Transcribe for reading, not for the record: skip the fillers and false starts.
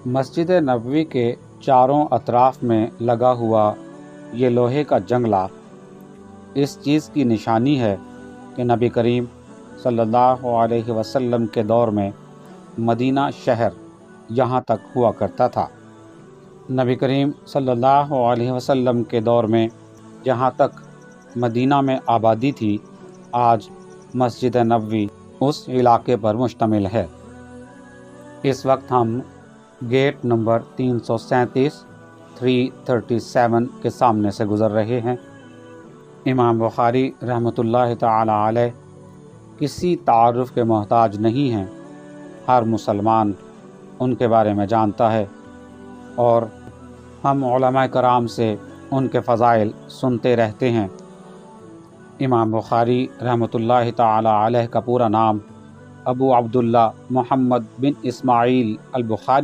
مسجد نبوی کے چاروں اطراف میں لگا ہوا یہ لوہے کا جنگلہ اس چیز کی نشانی ہے کہ نبی کریم صلی اللہ علیہ وسلم کے دور میں مدینہ شہر یہاں تک ہوا کرتا تھا۔ نبی کریم صلی اللہ علیہ وسلم کے دور میں جہاں تک مدینہ میں آبادی تھی، آج مسجد نبوی اس علاقے پر مشتمل ہے۔ اس وقت ہم گیٹ نمبر 337 کے سامنے سے گزر رہے ہیں۔ امام بخاری رحمۃ اللہ تعالی علیہ کسی تعارف کے محتاج نہیں ہیں، ہر مسلمان ان کے بارے میں جانتا ہے، اور ہم علماء کرام سے ان کے فضائل سنتے رہتے ہیں۔ امام بخاری رحمۃ اللہ تعالی علیہ کا پورا نام ابو عبداللہ محمد بن اسماعیل البخاری